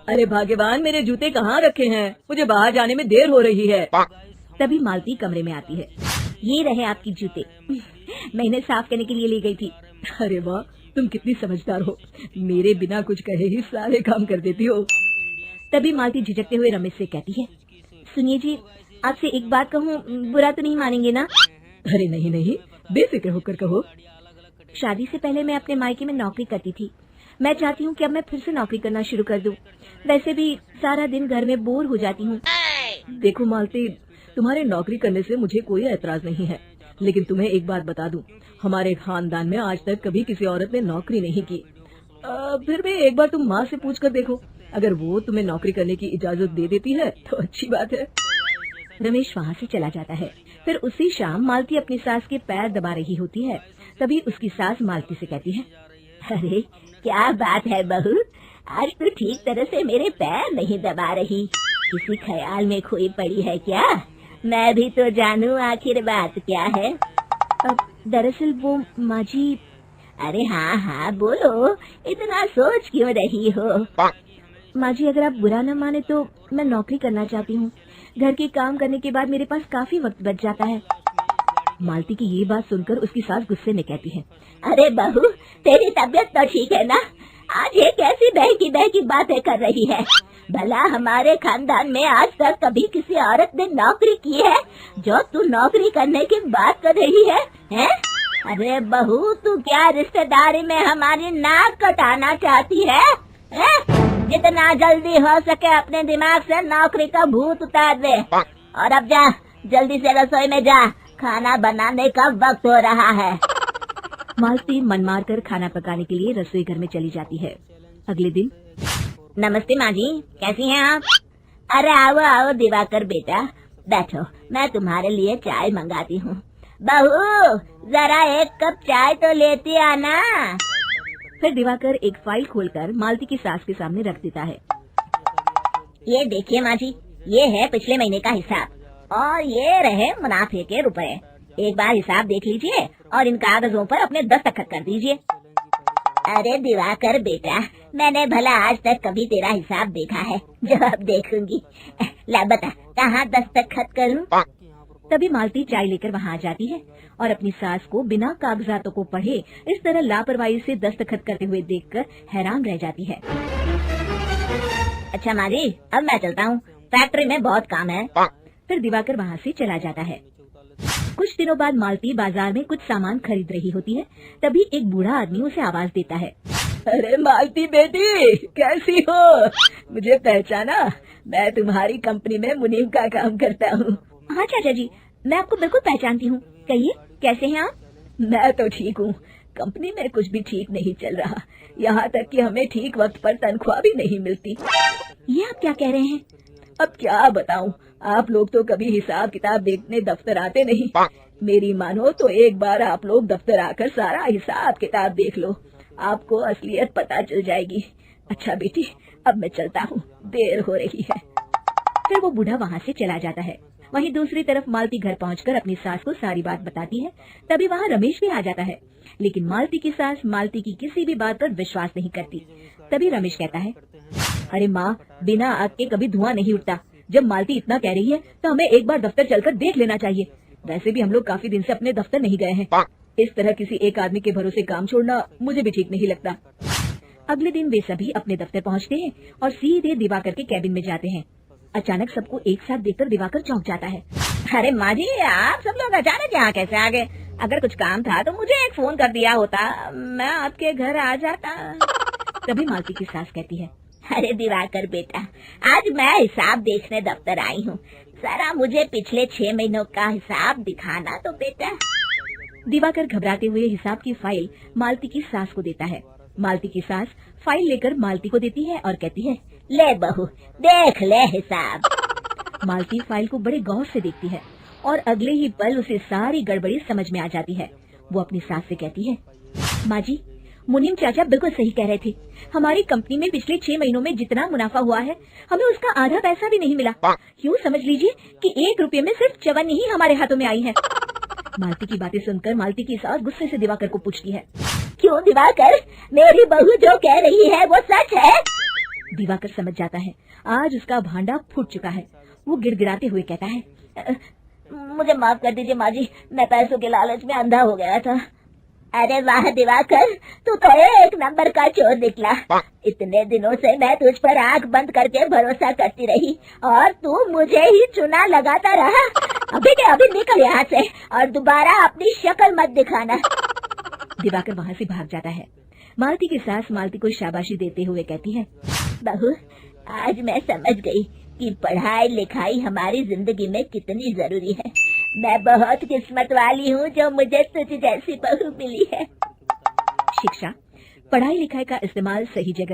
अरे भाग्यवान, मेरे जूते कहाँ रखे हैं? मुझे बाहर जाने में देर हो रही है। तभी मालती कमरे में आती है। ये रहे आपकी जूते। मैं इन्हें साफ करने के लिए ले गई थी। अरे वाह, तुम कितनी समझदार हो, मेरे बिना कुछ कहे ही सारे काम कर देती हो। तभी मालती झिझकते हुए रमेश से कहती है, सुनिए जी, आपसे एक बात कहूँ, बुरा तो नहीं मानेंगे ना? अरे नहीं नहीं, बेफिक्र होकर कहो। शादी से पहले मैं अपने मायके में नौकरी करती थी। मैं चाहती हूँ कि अब मैं फिर से नौकरी करना शुरू कर दूँ। वैसे भी सारा दिन घर में बोर हो जाती हूँ। देखो मालती, तुम्हारे नौकरी करने से मुझे कोई ऐतराज नहीं है, लेकिन तुम्हें एक बात बता दूं, हमारे खानदान में आज तक कभी किसी औरत ने नौकरी नहीं की। फिर भी एक बार तुम माँ से पूछ कर देखो, अगर वो तुम्हें नौकरी करने की इजाजत दे देती है तो अच्छी बात है। रमेश वहाँ से चला जाता है। फिर उसी शाम मालती अपनी सास के पैर दबा रही होती है। तभी उसकी सास मालती से कहती है, अरे क्या बात है बहू, आज तो ठीक तरह से मेरे पैर नहीं दबा रही। किसी ख्याल में खोई पड़ी है क्या? मैं भी तो जानूं आखिर बात क्या है। दरअसल वो माँ जी। अरे हाँ हाँ बोलो, इतना सोच क्यों रही हो? माँ जी, अगर आप बुरा न माने तो मैं नौकरी करना चाहती हूँ। घर के काम करने के बाद मेरे पास काफी वक्त बच जाता है। मालती की ये बात सुनकर उसकी सास गुस्से में कहती है, अरे बहू, तेरी तबीयत तो ठीक है ना? आज ये कैसी बहकी बहकी बातें कर रही है? भला हमारे खानदान में आज तक कभी किसी औरत ने नौकरी की है जो तू नौकरी करने की बात कर रही है, हैं? अरे बहू, तू क्या रिश्तेदारी में हमारी नाक कटाना चाहती है? जितना जल्दी हो सके अपने दिमाग से नौकरी का भूत उतार दे। और अब जा, जल्दी से रसोई में जा, खाना बनाने का वक्त हो रहा है। मालती मन मार कर खाना पकाने के लिए रसोई घर में चली जाती है। अगले दिन, नमस्ते माँ जी, कैसी हैं आप? अरे आओ आओ दिवाकर बेटा, बैठो, मैं तुम्हारे लिए चाय मंगाती हूँ। बहू, जरा एक कप चाय तो लेती आना। फिर दिवाकर एक फाइल खोलकर मालती की सास के सामने रख देता है। ये देखिए माँ जी, ये है पिछले महीने का हिसाब और ये रहे मुनाफे के रुपए। एक बार हिसाब देख लीजिए और इन कागजों पर अपने दस्तखत कर दीजिए। अरे दिवाकर बेटा, मैंने भला आज तक कभी तेरा हिसाब देखा है जो अब देखूंगी। ला बता, कहाँ दस्तखत करूँ? तभी मालती चाय लेकर वहाँ आ जाती है और अपनी सास को बिना कागजातों को पढ़े इस तरह लापरवाही से दस्तखत करते हुए देखकर हैरान रह जाती है। अच्छा माँ जी, अब मैं चलता हूँ, फैक्ट्री में बहुत काम है। फिर दिवाकर वहाँ से चला जाता है। कुछ दिनों बाद मालती बाजार में कुछ सामान खरीद रही होती है। तभी एक बूढ़ा आदमी उसे आवाज देता है, अरे मालती बेटी, कैसी हो? मुझे पहचाना? मैं तुम्हारी कंपनी में मुनीम का काम करता हूँ। हाँ चाचा जी, मैं आपको बिल्कुल पहचानती हूँ। कहिए, कैसे हैं आप? मैं तो ठीक हूँ, कंपनी में कुछ भी ठीक नहीं चल रहा, यहाँ तक कि हमें ठीक वक्त पर तनख्वाह भी नहीं मिलती। ये आप क्या कह रहे हैं? अब क्या बताऊँ, आप लोग तो कभी हिसाब किताब देखने दफ्तर आते नहीं। मेरी मानो तो एक बार आप लोग दफ्तर आकर सारा हिसाब किताब देख लो, आपको असलियत पता चल जाएगी। अच्छा बेटी, अब मैं चलता हूँ, देर हो रही है। फिर वो बूढ़ा वहाँ से चला जाता है। वहीं दूसरी तरफ मालती घर पहुंचकर अपनी सास को सारी बात बताती है। तभी वहाँ रमेश भी आ जाता है, लेकिन मालती की सास मालती की किसी भी बात पर विश्वास नहीं करती। तभी रमेश कहता है, अरे माँ, बिना आग के कभी धुआं नहीं उठता। जब मालती इतना कह रही है तो हमें एक बार दफ्तर चलकर देख लेना चाहिए। वैसे भी हम लोग काफी दिन से अपने दफ्तर नहीं गए हैं। इस तरह किसी एक आदमी के भरोसे काम छोड़ना मुझे भी ठीक नहीं लगता। अगले दिन वे सभी अपने दफ्तर पहुँचते हैं और सीधे दिवाकर के कैबिन में जाते हैं। अचानक सबको एक साथ देखकर दिवाकर चौंक जाता है। अरे माँ जी, आप सब लोग अचानक यहाँ कैसे आ गए? अगर कुछ काम था तो मुझे एक फोन कर दिया होता, मैं आपके घर आ जाता। तभी मालती की सास कहती है, अरे दिवाकर बेटा, आज मैं हिसाब देखने दफ्तर आई हूँ, जरा मुझे पिछले 6 महीनों का हिसाब दिखाना तो बेटा। दिवाकर घबराते हुए हिसाब की फाइल मालती की सास को देता है। मालती की सास फाइल लेकर मालती को देती है और कहती है, ले बहू, देख ले हिसाब। मालती फाइल को बड़े गौर से देखती है और अगले ही पल उसे सारी गड़बड़ी समझ में आ जाती है। वो अपनी सास से कहती है, माँ जी, मुनीम चाचा बिल्कुल सही कह रहे थे। हमारी कंपनी में पिछले 6 महीनों में जितना मुनाफा हुआ है, हमें उसका आधा पैसा भी नहीं मिला। यूँ समझ लीजिए कि 1 रुपये में सिर्फ चवन्नी ही हमारे हाथों में आई है। मालती की बातें सुनकर मालती की सास गुस्से से दिवाकर को पूछती है, क्यों दिवाकर, मेरी बहू जो कह रही है वो सच है? दिवाकर समझ जाता है आज उसका भांडा फूट चुका है। वो गिड़गिड़ाते हुए कहता है, मुझे माफ कर दीजिए माँ जी, मैं पैसों के लालच में अंधा हो गया था। अरे वाह दिवाकर, तू तो एक नंबर का चोर निकला। इतने दिनों से मैं तुझ पर आंख बंद करके भरोसा करती रही और तू मुझे ही चुना लगाता रहा। अभी के अभी निकल यहाँ से और दोबारा अपनी शक्ल मत दिखाना। दिवाकर वहाँ से भाग जाता है। मालती की सास मालती को शाबाशी देते हुए कहती है, बहू आज मैं समझ गई कि पढ़ाई लिखाई हमारी जिंदगी में कितनी जरूरी है। मैं बहुत किस्मत वाली हूँ जो मुझे तुझ जैसी बहू मिली है। शिक्षा, पढ़ाई लिखाई का इस्तेमाल सही जगह